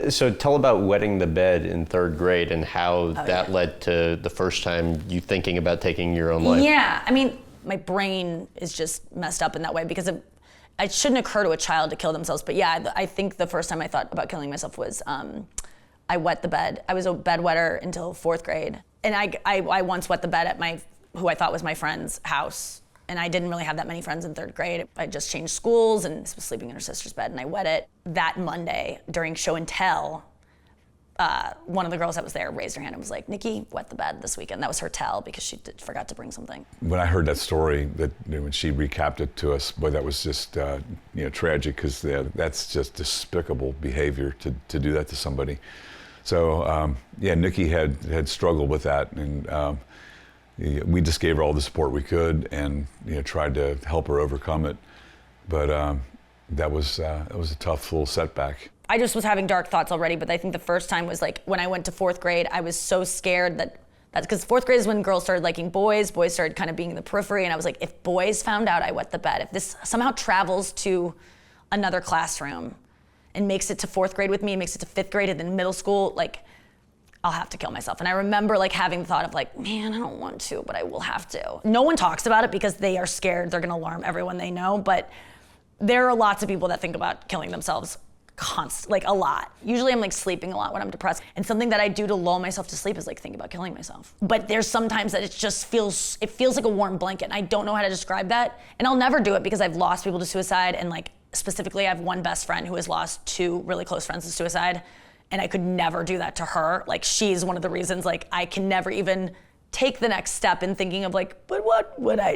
So tell about wetting the bed in third grade and how that led to the first time you thinking about taking your own life. Yeah, I mean, my brain is just messed up in that way because it shouldn't occur to a child to kill themselves. But yeah, I think the first time I thought about killing myself was I wet the bed. I was a bedwetter until fourth grade. And I once wet the bed at who I thought was my friend's house. And I didn't really have that many friends in third grade. I just changed schools and was sleeping in her sister's bed, and I wet it. That Monday during show and tell, one of the girls that was there raised her hand and was like, Nikki wet the bed this weekend. That was her tell because she forgot to bring something. When I heard that story, when she recapped it to us, boy, that was just tragic, because that's just despicable behavior to do that to somebody. So Nikki had struggled with that, and we just gave her all the support we could and tried to help her overcome it. But that was a tough little setback. I just was having dark thoughts already, but I think the first time was like when I went to fourth grade, I was so scared that's because fourth grade is when girls started liking boys started kind of being in the periphery, and I was like, if boys found out I wet the bed, if this somehow travels to another classroom and makes it to fourth grade with me, makes it to fifth grade and then middle school, like, I'll have to kill myself. And I remember like having the thought of like, man, I don't want to, but I will have to. No one talks about it because they are scared they're gonna alarm everyone they know, but there are lots of people that think about killing themselves like a lot. Usually I'm like sleeping a lot when I'm depressed, and something that I do to lull myself to sleep is like think about killing myself. But there's sometimes that it feels like a warm blanket, and I don't know how to describe that. And I'll never do it because I've lost people to suicide, and like specifically I have one best friend who has lost two really close friends to suicide. And I could never do that to her. Like, she's one of the reasons, like, I can never even take the next step in thinking of like, but what would I,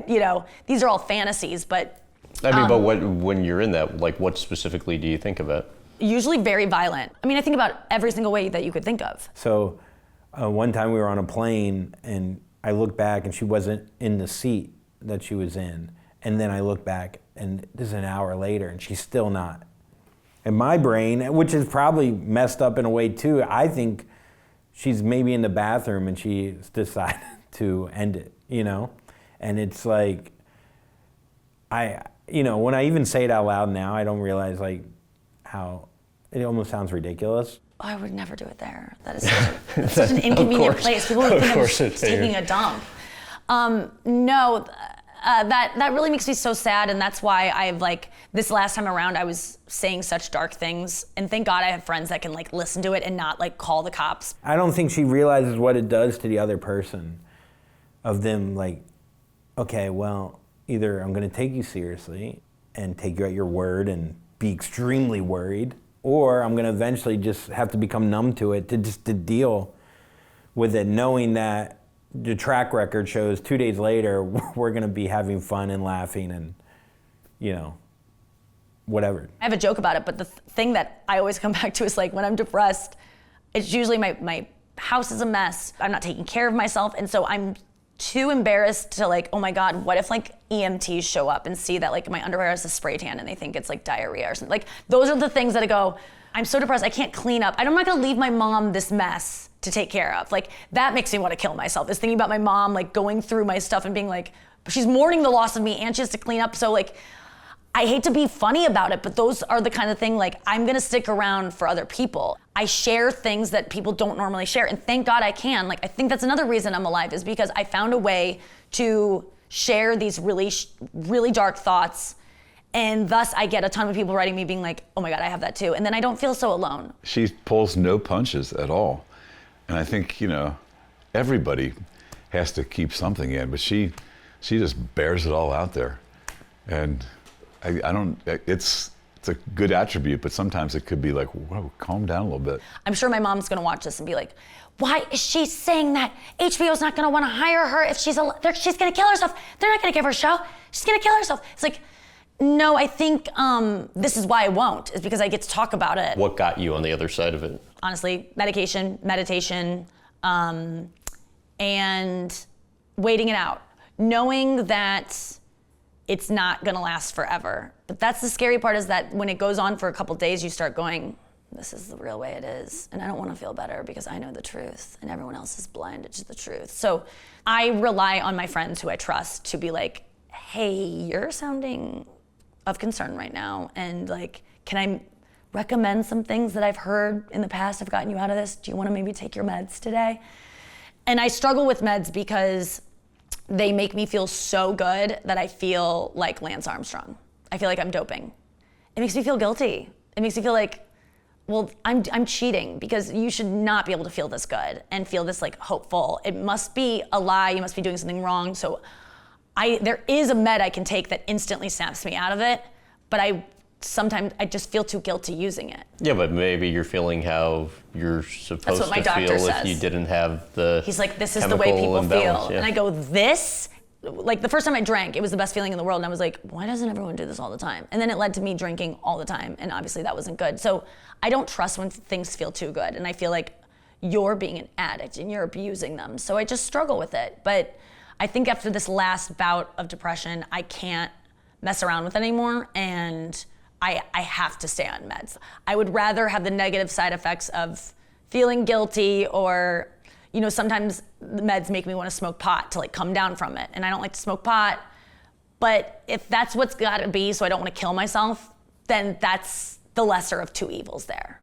these are all fantasies, but. I mean, but when you're in that, like, what specifically do you think about? Usually very violent. I mean, I think about every single way that you could think of. So one time we were on a plane and I looked back and she wasn't in the seat that she was in. And then I looked back and this is an hour later and she's still not. And my brain, which is probably messed up in a way too, I think she's maybe in the bathroom and she's decided to end it, And it's like, when I even say it out loud now, I don't realize like how it almost sounds ridiculous. Oh, I would never do it there. That is such an inconvenient place. People would think I'm just taking a dump. No. That really makes me so sad, and that's why I've like this last time around I was saying such dark things, and thank God I have friends that can like listen to it and not like call the cops. I don't think she realizes what it does to the other person, of them like, okay, well, either I'm gonna take you seriously and take you at your word and be extremely worried, or I'm gonna eventually just have to become numb to it to deal with it, knowing that the track record shows 2 days later we're going to be having fun and laughing and whatever. I have a joke about it, but the thing that I always come back to is like when I'm depressed, it's usually my house is a mess. I'm not taking care of myself, and so I'm too embarrassed to like, oh my God, what if like EMTs show up and see that like my underwear has a spray tan and they think it's like diarrhea or something. Like those are the things that I go, I'm so depressed, I can't clean up. I'm not gonna leave my mom this mess to take care of. Like that makes me want to kill myself, is thinking about my mom like going through my stuff and being like, she's mourning the loss of me and she has to clean up. So like, I hate to be funny about it, but those are the kind of thing like I'm gonna stick around for other people. I share things that people don't normally share, and thank God I can. Like I think that's another reason I'm alive, is because I found a way to share these really, really dark thoughts, and thus I get a ton of people writing me being like, oh my God, I have that too. And then I don't feel so alone. She pulls no punches at all. And I think, everybody has to keep something in, but she just bears it all out there. And it's a good attribute, but sometimes it could be like, whoa, calm down a little bit. I'm sure my mom's gonna watch this and be like, why is she saying that HBO's not gonna wanna hire her if she's gonna kill herself? They're not gonna give her a show. She's gonna kill herself. It's like, no, I think this is why I won't, is because I get to talk about it. What got you on the other side of it? Honestly, medication, meditation, and waiting it out. Knowing that it's not gonna last forever. But that's the scary part, is that when it goes on for a couple days, you start going, this is the real way it is. And I don't wanna feel better because I know the truth and everyone else is blinded to the truth. So I rely on my friends who I trust to be like, hey, you're sounding of concern right now. And like, can I recommend some things that I've heard in the past have gotten you out of this? Do you want to maybe take your meds today? And I struggle with meds because they make me feel so good that I feel like Lance Armstrong. I feel like I'm doping. It makes me feel guilty. It makes me feel like, well, I'm cheating because you should not be able to feel this good and feel this like hopeful. It must be a lie. You must be doing something wrong. So there is a med I can take that instantly snaps me out of it, but sometimes I just feel too guilty using it. Yeah, but maybe you're feeling how you're supposed what my to doctor feel says. if you didn't have the He's like, this is the way chemical people imbalance, feel. yeah. And I go, this? Like the first time I drank, it was the best feeling in the world. And I was like, why doesn't everyone do this all the time? And then it led to me drinking all the time. And obviously that wasn't good. So I don't trust when things feel too good. And I feel like you're being an addict and you're abusing them. So I just struggle with it. But I think after this last bout of depression, I can't mess around with it anymore. And I have to stay on meds. I would rather have the negative side effects of feeling guilty, or, you know, sometimes the meds make me want to smoke pot to like come down from it. And I don't like to smoke pot, but if that's what's gotta be so I don't want to kill myself, then that's the lesser of two evils there.